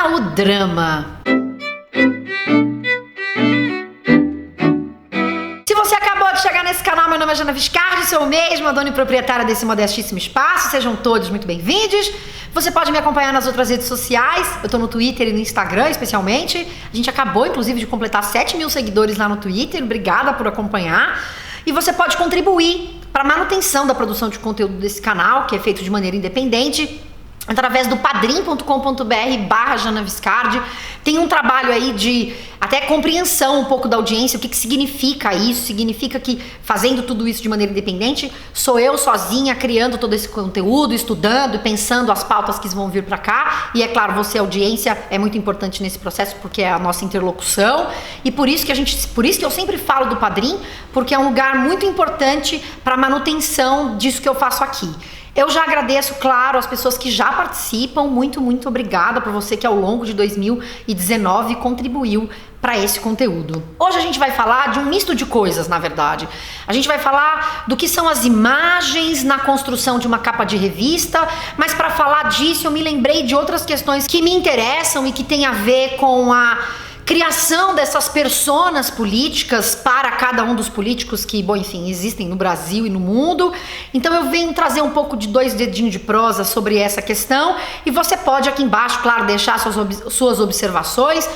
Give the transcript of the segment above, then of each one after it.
o drama. Se você acabou de chegar nesse canal, meu nome é Jana Viscardi, sou eu mesma, dona e proprietária desse modestíssimo espaço. Sejam todos muito bem-vindos. Você pode me acompanhar nas outras redes sociais. Eu tô no Twitter e no Instagram, especialmente. A gente acabou, inclusive, de completar 7 mil seguidores lá no Twitter. Obrigada por acompanhar. E você pode contribuir para a manutenção da produção de conteúdo desse canal, que é feito de maneira independente, através do padrim.com.br/Jana Viscardi. Tem um trabalho aí de até compreensão um pouco da audiência, o que significa isso. Significa que fazendo tudo isso de maneira independente, sou eu sozinha criando todo esse conteúdo, estudando e pensando as pautas que vão vir para cá. E é claro, você, audiência, é muito importante nesse processo porque é a nossa interlocução. E por isso que eu sempre falo do Padrim, porque é um lugar muito importante para a manutenção disso que eu faço aqui. Eu já agradeço, claro, as pessoas que já participam. Muito, muito obrigada por você que ao longo de 2019 contribuiu para esse conteúdo. Hoje a gente vai falar de um misto de coisas, na verdade. A gente vai falar do que são as imagens na construção de uma capa de revista, mas para falar disso eu me lembrei de outras questões que me interessam e que tem a ver com a criação dessas personas políticas para cada um dos políticos que, bom, enfim, existem no Brasil e no mundo. Então eu venho trazer um pouco de 2 dedinhos de prosa sobre essa questão e você pode aqui embaixo, claro, deixar suas observações.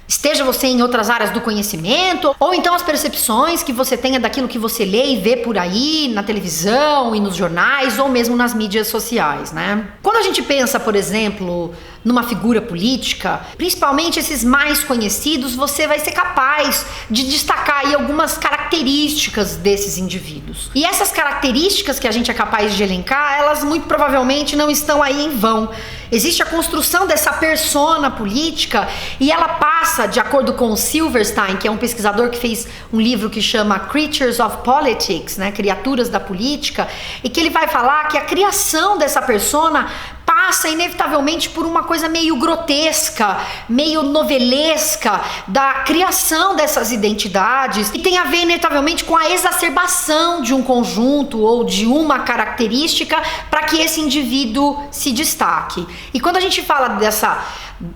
Esteja você em outras áreas do conhecimento, ou então as percepções que você tenha daquilo que você lê e vê por aí, na televisão e nos jornais, ou mesmo nas mídias sociais, né? Quando a gente pensa, por exemplo, numa figura política, principalmente esses mais conhecidos, você vai ser capaz de destacar aí algumas características desses indivíduos. E essas características que a gente é capaz de elencar, elas muito provavelmente não estão aí em vão. Existe a construção dessa persona política e ela passa, de acordo com o Silverstein, que é um pesquisador que fez um livro que chama Creatures of Politics, né, Criaturas da Política, e que ele vai falar que a criação dessa persona passa inevitavelmente por uma coisa meio grotesca, meio novelesca da criação dessas identidades, e tem a ver inevitavelmente com a exacerbação de um conjunto ou de uma característica para que esse indivíduo se destaque. E quando a gente fala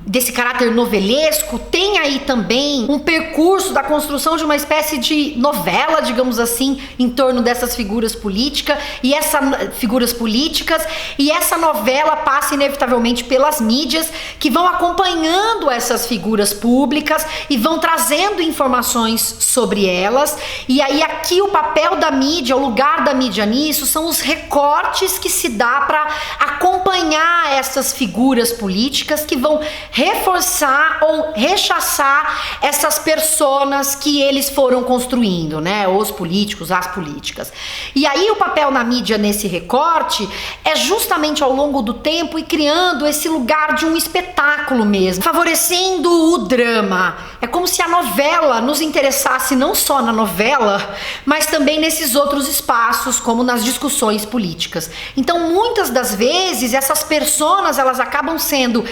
desse caráter novelesco, tem aí também um percurso da construção de uma espécie de novela, digamos assim, em torno dessas figuras políticas, e essa novela passa inevitavelmente pelas mídias, que vão acompanhando essas figuras públicas e vão trazendo informações sobre elas. E aí aqui o papel da mídia, o lugar da mídia nisso, são os recortes que se dá para acompanhar essas figuras políticas que vão reforçar ou rechaçar essas personas que eles foram construindo, né? Os políticos, as políticas. E aí o papel na mídia nesse recorte é justamente ao longo do tempo e criando esse lugar de um espetáculo mesmo, favorecendo o drama. É como se a novela nos interessasse não só na novela, mas também nesses outros espaços, como nas discussões políticas. Então, muitas das vezes, essas personas, elas acabam sendo,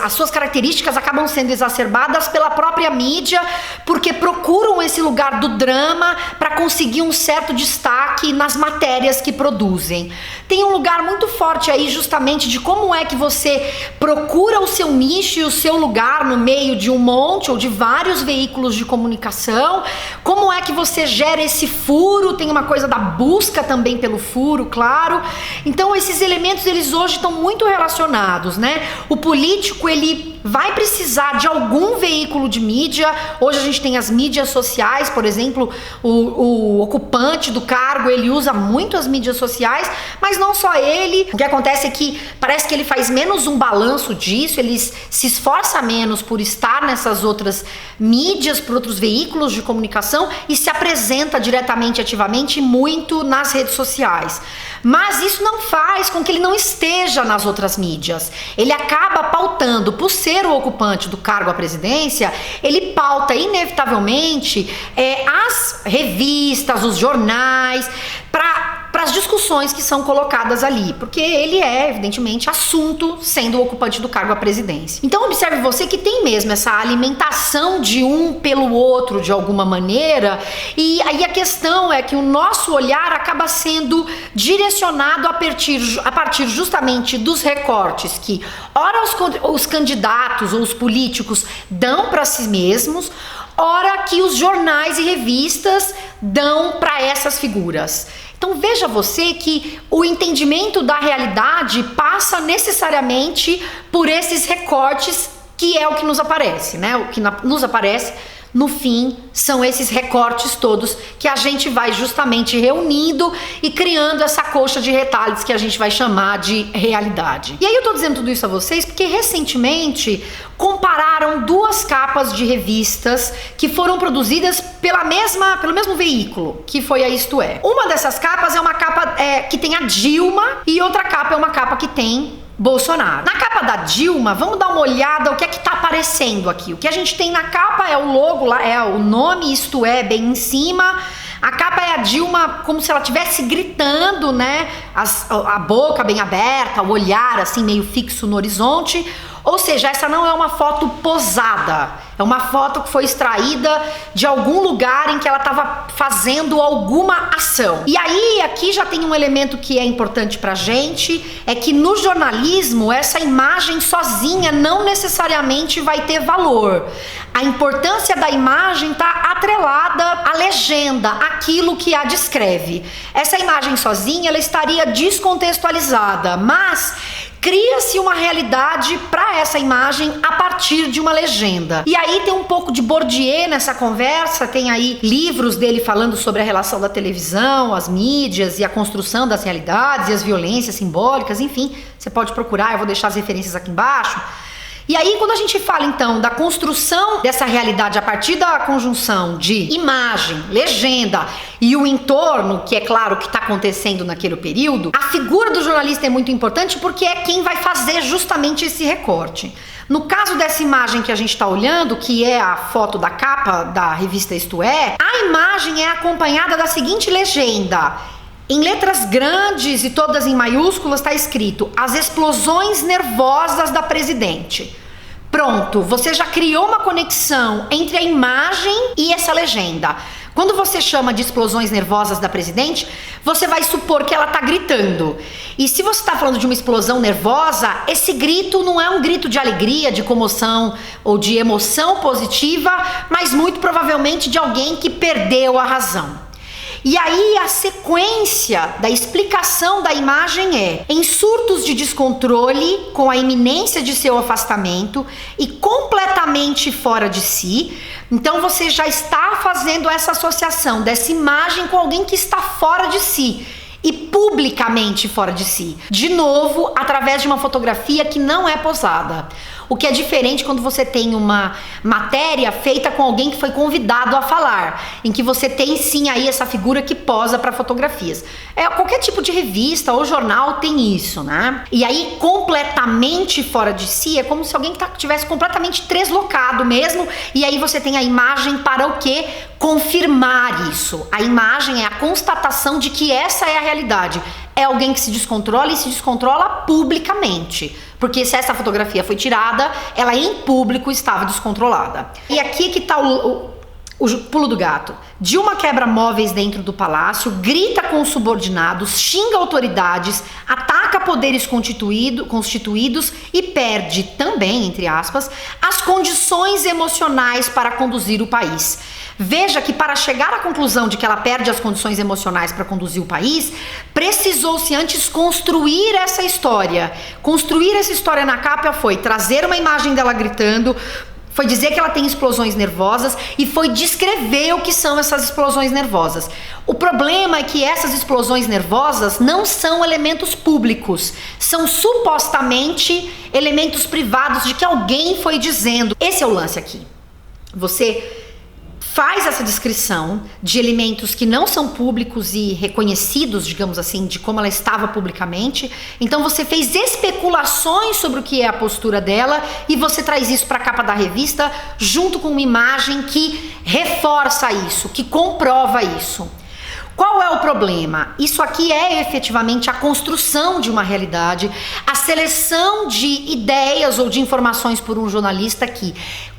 as suas características acabam sendo exacerbadas pela própria mídia, porque procuram esse lugar do drama para conseguir um certo destaque nas matérias que produzem. Tem um lugar muito forte aí justamente de como é que você procura o seu nicho e o seu lugar no meio de um monte ou de vários veículos de comunicação, como é que você gera esse furo, tem uma coisa da busca também pelo furo, claro. Então esses elementos, eles hoje estão muito relacionados, né? O político, ele vai precisar de algum veículo de mídia. Hoje a gente tem as mídias sociais, por exemplo, o ocupante do cargo, ele usa muito as mídias sociais, mas não só ele. O que acontece é que parece que ele faz menos um balanço disso, ele se esforça menos por estar nessas outras mídias, por outros veículos de comunicação, e se apresenta diretamente, ativamente, muito nas redes sociais. Mas isso não faz com que ele não esteja nas outras mídias. Ele acaba pautando, por ser o ocupante do cargo à presidência, ele pauta inevitavelmente as revistas, os jornais, para para as discussões que são colocadas ali, porque ele é, evidentemente, assunto sendo o ocupante do cargo à presidência. Então observe você que tem mesmo essa alimentação de um pelo outro de alguma maneira, e aí a questão é que o nosso olhar acaba sendo direcionado a partir justamente dos recortes que ora os candidatos ou os políticos dão para si mesmos, ora que os jornais e revistas dão para essas figuras. Então veja você que o entendimento da realidade passa necessariamente por esses recortes, que é o que nos aparece, né? O que nos aparece no fim são esses recortes todos que a gente vai justamente reunindo e criando essa coxa de retalhos que a gente vai chamar de realidade. E aí eu tô dizendo tudo isso a vocês porque recentemente compararam duas capas de revistas que foram produzidas pelo mesmo veículo, que foi a Isto É. Uma dessas capas é uma capa que tem a Dilma e outra capa é uma capa que tem Bolsonaro. Na capa da Dilma, vamos dar uma olhada o que é que tá aparecendo aqui. O que a gente tem na capa é o logo lá, é o nome Isto É bem em cima. A capa é a Dilma como se ela estivesse gritando, né? A boca bem aberta, o olhar assim meio fixo no horizonte. Ou seja, essa não é uma foto posada, é uma foto que foi extraída de algum lugar em que ela estava fazendo alguma ação. E aí, aqui já tem um elemento que é importante pra gente, é que no jornalismo, essa imagem sozinha não necessariamente vai ter valor. A importância da imagem está atrelada à legenda, aquilo que a descreve. Essa imagem sozinha, ela estaria descontextualizada, mas cria-se uma realidade para essa imagem a partir de uma legenda. E aí tem um pouco de Bourdieu nessa conversa, tem aí livros dele falando sobre a relação da televisão, as mídias e a construção das realidades e as violências simbólicas, enfim, você pode procurar, eu vou deixar as referências aqui embaixo. E aí, quando a gente fala, então, da construção dessa realidade a partir da conjunção de imagem, legenda e o entorno, que é claro que está acontecendo naquele período, a figura do jornalista é muito importante porque é quem vai fazer justamente esse recorte. No caso dessa imagem que a gente está olhando, que é a foto da capa da revista Isto É, a imagem é acompanhada da seguinte legenda. Em letras grandes e todas em maiúsculas está escrito: as explosões nervosas da presidente. Pronto, você já criou uma conexão entre a imagem e essa legenda. Quando você chama de explosões nervosas da presidente, você vai supor que ela está gritando. E se você está falando de uma explosão nervosa, esse grito não é um grito de alegria, de comoção ou de emoção positiva, mas muito provavelmente de alguém que perdeu a razão. E aí a sequência da explicação da imagem é: em surtos de descontrole, com a iminência de seu afastamento e completamente fora de si. Então você já está fazendo essa associação dessa imagem com alguém que está fora de si e publicamente fora de si. De novo, através de uma fotografia que não é posada. O que é diferente quando você tem uma matéria feita com alguém que foi convidado a falar, em que você tem sim aí essa figura que posa para fotografias. Qualquer tipo de revista ou jornal tem isso, né? E aí, completamente fora de si, é como se alguém tivesse completamente deslocado mesmo, e aí você tem a imagem para o quê? Confirmar isso. A imagem é a constatação de que essa é a realidade. É alguém que se descontrola e se descontrola publicamente. Porque se essa fotografia foi tirada, ela em público estava descontrolada. E aqui que está o pulo do gato. Dilma quebra móveis dentro do palácio, grita com os subordinados, xinga autoridades, ataca poderes constituídos e perde também, entre aspas, as condições emocionais para conduzir o país. Veja que para chegar à conclusão de que ela perde as condições emocionais para conduzir o país, precisou-se antes construir essa história. Construir essa história na capa foi trazer uma imagem dela gritando, foi dizer que ela tem explosões nervosas e foi descrever o que são essas explosões nervosas. O problema é que essas explosões nervosas não são elementos públicos, são supostamente elementos privados de que alguém foi dizendo. Esse é o lance aqui. Você faz essa descrição de elementos que não são públicos e reconhecidos, digamos assim, de como ela estava publicamente. Então você fez especulações sobre o que é a postura dela e você traz isso para a capa da revista junto com uma imagem que reforça isso, que comprova isso. Qual é o problema? Isso aqui é efetivamente a construção de uma realidade, a seleção de ideias ou de informações por um jornalista que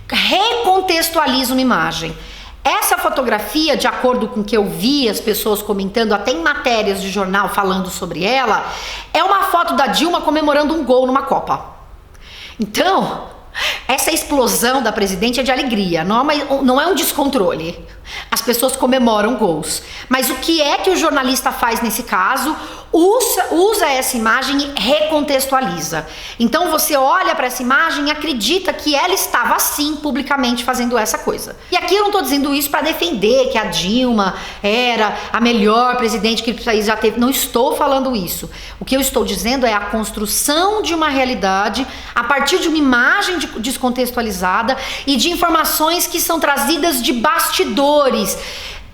recontextualiza uma imagem. Essa fotografia, de acordo com o que eu vi as pessoas comentando, até em matérias de jornal falando sobre ela, é uma foto da Dilma comemorando um gol numa Copa. Então, essa explosão da presidente é de alegria, não é um descontrole. As pessoas comemoram gols. Mas o que é que o jornalista faz nesse caso? Usa essa imagem e recontextualiza. Então você olha para essa imagem e acredita que ela estava assim publicamente fazendo essa coisa. E aqui eu não estou dizendo isso para defender que a Dilma era a melhor presidente que o país já teve. Não estou falando isso. O que eu estou dizendo é a construção de uma realidade a partir de uma imagem descontextualizada e de informações que são trazidas de bastidores,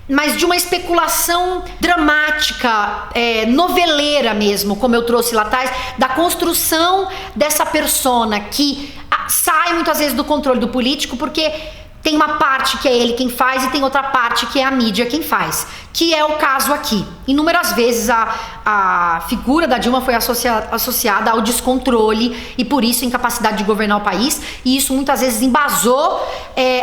mas de uma especulação dramática, noveleira mesmo, como eu trouxe lá atrás, da construção dessa persona que sai muitas vezes do controle do político, porque tem uma parte que é ele quem faz e tem outra parte que é a mídia quem faz, que é o caso aqui. Inúmeras vezes a figura da Dilma foi associada ao descontrole e por isso incapacidade de governar o país, e isso muitas vezes embasou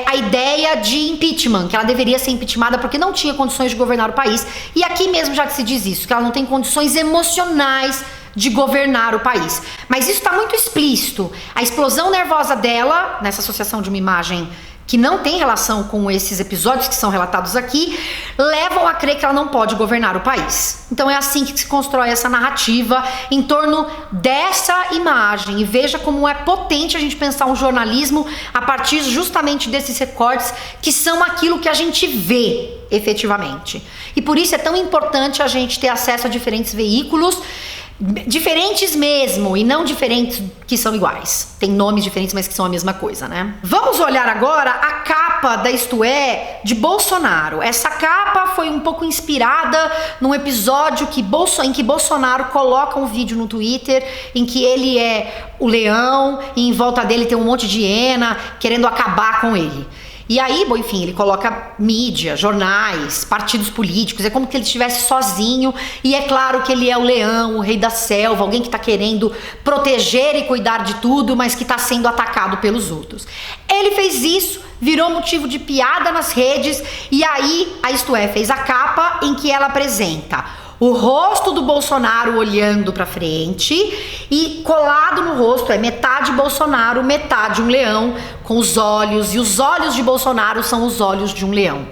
a ideia de impeachment, que ela deveria ser impeachmentada porque não tinha condições de governar o país. E aqui mesmo já se diz isso, que ela não tem condições emocionais de governar o país. Mas isso está muito explícito. A explosão nervosa dela, nessa associação de uma imagem que não tem relação com esses episódios que são relatados aqui, levam a crer que ela não pode governar o país. Então é assim que se constrói essa narrativa em torno dessa imagem. E veja como é potente a gente pensar um jornalismo a partir justamente desses recortes que são aquilo que a gente vê efetivamente. E por isso é tão importante a gente ter acesso a diferentes veículos, diferentes mesmo, e não diferentes que são iguais. Tem nomes diferentes, mas que são a mesma coisa, né? Vamos olhar agora a capa da Isto É de Bolsonaro. Essa capa foi um pouco inspirada num episódio em que Bolsonaro coloca um vídeo no Twitter em que ele é o leão e em volta dele tem um monte de hiena querendo acabar com ele. E aí, bom, enfim, ele coloca mídia, jornais, partidos políticos, é como que ele estivesse sozinho, e é claro que ele é o leão, o rei da selva, alguém que está querendo proteger e cuidar de tudo, mas que está sendo atacado pelos outros. Ele fez isso, virou motivo de piada nas redes, e aí a Isto É fez a capa em que ela apresenta o rosto do Bolsonaro olhando para frente e colado no rosto é metade Bolsonaro, metade um leão com os olhos, e os olhos de Bolsonaro são os olhos de um leão.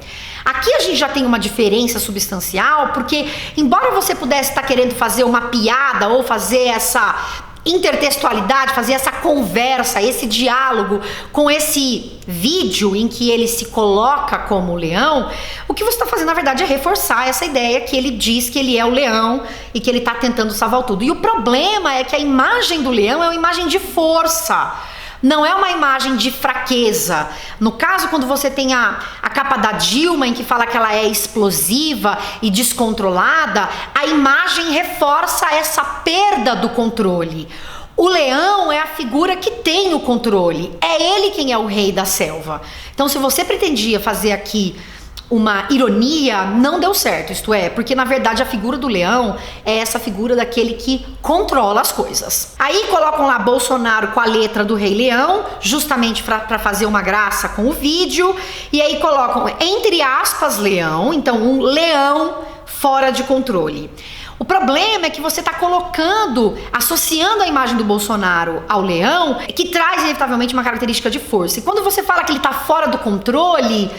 Aqui a gente já tem uma diferença substancial, porque embora você pudesse estar querendo fazer uma piada ou fazer essa intertextualidade, fazer essa conversa, esse diálogo com esse vídeo em que ele se coloca como leão, o que você está fazendo na verdade é reforçar essa ideia que ele diz que ele é o leão e que ele está tentando salvar o tudo. E o problema é que a imagem do leão é uma imagem de força, não é uma imagem de fraqueza. No caso, quando você tem a capa da Dilma, em que fala que ela é explosiva e descontrolada, a imagem reforça essa perda do controle. O leão é a figura que tem o controle, é ele quem é o rei da selva. Então, se você pretendia fazer aqui uma ironia, não deu certo, isto é, porque na verdade a figura do leão é essa figura daquele que controla as coisas. Aí colocam lá Bolsonaro com a letra do Rei Leão, justamente para fazer uma graça com o vídeo, e aí colocam entre aspas leão, então um leão fora de controle. O problema é que você está colocando, associando a imagem do Bolsonaro ao leão, que traz inevitavelmente uma característica de força. E quando você fala que ele está fora do controle,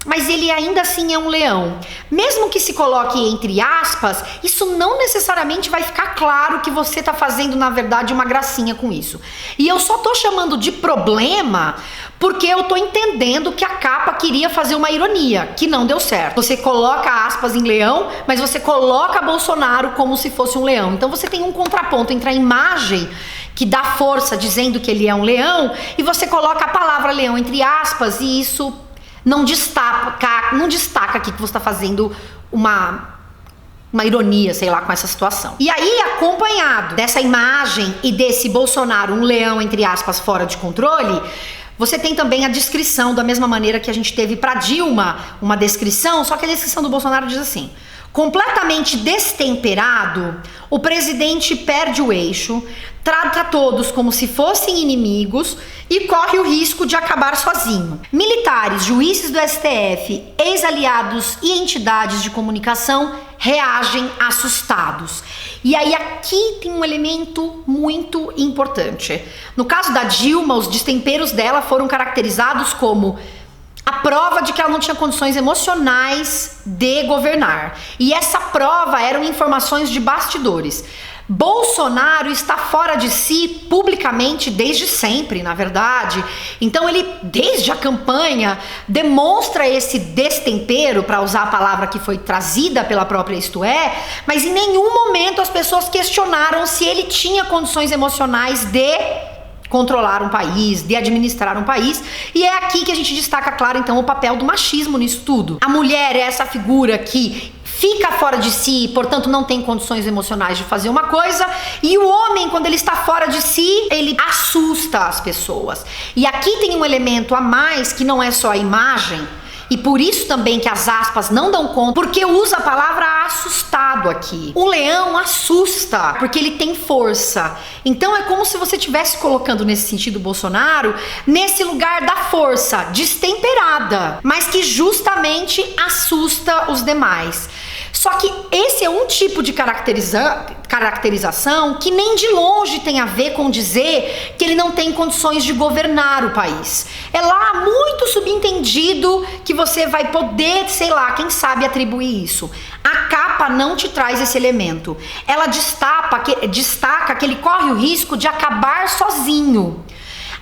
mas ele ainda assim é um leão. Mesmo que se coloque entre aspas, isso não necessariamente vai ficar claro que você está fazendo, na verdade, uma gracinha com isso. E eu só tô chamando de problema porque eu tô entendendo que a capa queria fazer uma ironia, que não deu certo. Você coloca aspas em leão, mas você coloca Bolsonaro como se fosse um leão. Então você tem um contraponto entre a imagem que dá força dizendo que ele é um leão e você coloca a palavra leão entre aspas, e isso não destaca aqui que você está fazendo uma ironia, sei lá, com essa situação. E aí, acompanhado dessa imagem e desse Bolsonaro, um leão, entre aspas, fora de controle, você tem também a descrição, da mesma maneira que a gente teve para Dilma, uma descrição, só que a descrição do Bolsonaro diz assim: Completamente destemperado, o presidente perde o eixo, trata todos como se fossem inimigos e corre o risco de acabar sozinho. Militares, juízes do STF, ex-aliados e entidades de comunicação reagem assustados. E aí aqui tem um elemento muito importante. No caso da Dilma, os destemperos dela foram caracterizados como a prova de que ela não tinha condições emocionais de governar. E essa prova eram informações de bastidores. Bolsonaro está fora de si publicamente desde sempre, na verdade. Então ele, desde a campanha, demonstra esse destempero, para usar a palavra que foi trazida pela própria Isto É, mas em nenhum momento as pessoas questionaram se ele tinha condições emocionais de controlar um país, de administrar um país. E é aqui que a gente destaca, claro, então, o papel do machismo nisso tudo. A mulher é essa figura que fica fora de si, portanto não tem condições emocionais de fazer uma coisa, e o homem, quando ele está fora de si, ele assusta as pessoas. E aqui tem um elemento a mais, que não é só a imagem, e por isso também que as aspas não dão conta, porque usa a palavra assustado aqui. O leão assusta, porque ele tem força. Então é como se você estivesse colocando nesse sentido o Bolsonaro nesse lugar da força, destemperada, mas que justamente assusta os demais. Só que esse é um tipo de caracterização que nem de longe tem a ver com dizer que ele não tem condições de governar o país. É lá muito subentendido que você vai poder, sei lá, quem sabe atribuir isso. A capa não te traz esse elemento. Ela destaca que ele corre o risco de acabar sozinho.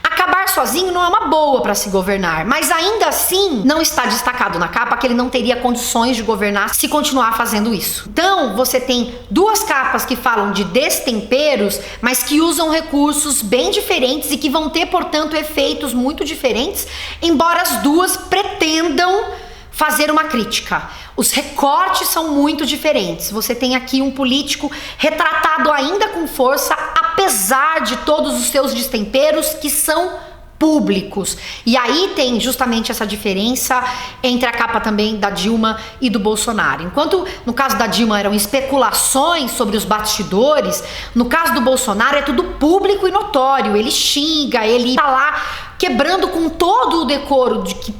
Acabar sozinho não é uma boa para se governar, mas ainda assim não está destacado na capa que ele não teria condições de governar se continuar fazendo isso. Então você tem duas capas que falam de destemperos, mas que usam recursos bem diferentes e que vão ter, portanto, efeitos muito diferentes, embora as duas pretendam fazer uma crítica. Os recortes são muito diferentes. Você tem aqui um político retratado ainda com força, apesar de todos os seus destemperos que são públicos. E aí tem justamente essa diferença entre a capa também da Dilma e do Bolsonaro. Enquanto no caso da Dilma eram especulações sobre os bastidores, no caso do Bolsonaro é tudo público e notório. Ele xinga, ele tá lá quebrando com todo o decoro de que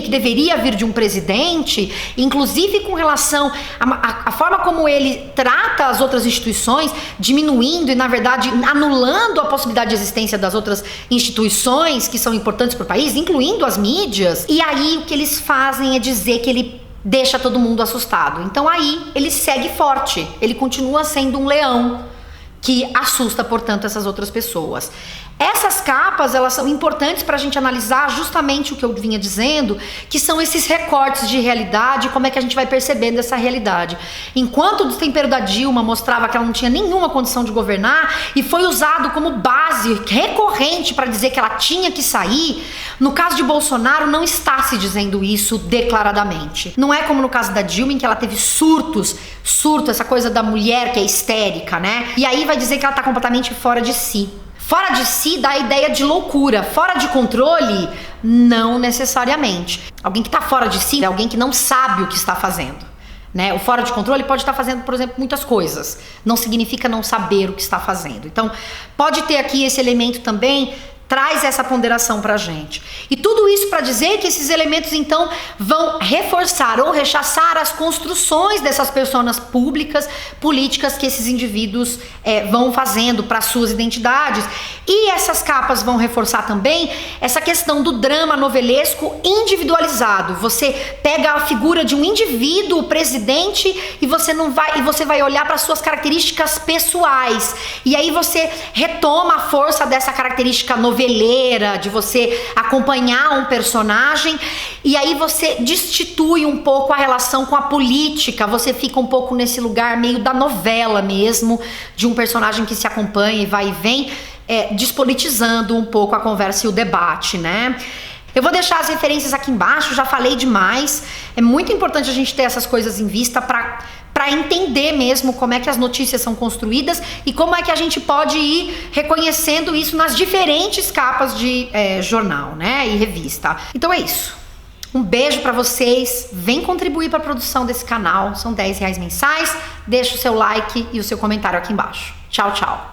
deveria vir de um presidente, inclusive com relação à forma como ele trata as outras instituições, diminuindo e, na verdade, anulando a possibilidade de existência das outras instituições que são importantes para o país, incluindo as mídias. E aí o que eles fazem é dizer que ele deixa todo mundo assustado. Então aí ele segue forte, ele continua sendo um leão que assusta, portanto, essas outras pessoas. Essas capas, elas são importantes para a gente analisar justamente o que eu vinha dizendo, que são esses recortes de realidade, como é que a gente vai percebendo essa realidade. Enquanto o destempero da Dilma mostrava que ela não tinha nenhuma condição de governar e foi usado como base recorrente para dizer que ela tinha que sair, no caso de Bolsonaro não está se dizendo isso declaradamente. Não é como no caso da Dilma, em que ela teve surto, essa coisa da mulher que é histérica, né? E aí vai dizer que ela está completamente fora de si. Fora de si dá a ideia de loucura, fora de controle, não necessariamente. Alguém que está fora de si é alguém que não sabe o que está fazendo, né? O fora de controle pode estar fazendo, por exemplo, muitas coisas. Não significa não saber o que está fazendo. Então, pode ter aqui esse elemento também, traz essa ponderação pra gente. E tudo isso para dizer que esses elementos, então, vão reforçar ou rechaçar as construções dessas personas públicas, políticas que esses indivíduos vão fazendo para suas identidades. E essas capas vão reforçar também essa questão do drama novelesco individualizado. Você pega a figura de um indivíduo, o presidente, e você vai olhar para suas características pessoais. E aí você retoma a força dessa característica noveleira, de você acompanhar um personagem, e aí você destitui um pouco a relação com a política, você fica um pouco nesse lugar meio da novela mesmo, de um personagem que se acompanha e vai e vem, despolitizando um pouco a conversa e o debate, né? Eu vou deixar as referências aqui embaixo, já falei demais. É muito importante a gente ter essas coisas em vista para entender mesmo como é que as notícias são construídas e como é que a gente pode ir reconhecendo isso nas diferentes capas de jornal, né, e revista. Então é isso. Um beijo pra vocês. Vem contribuir para a produção desse canal. São R$10 mensais. Deixa o seu like e o seu comentário aqui embaixo. Tchau, tchau.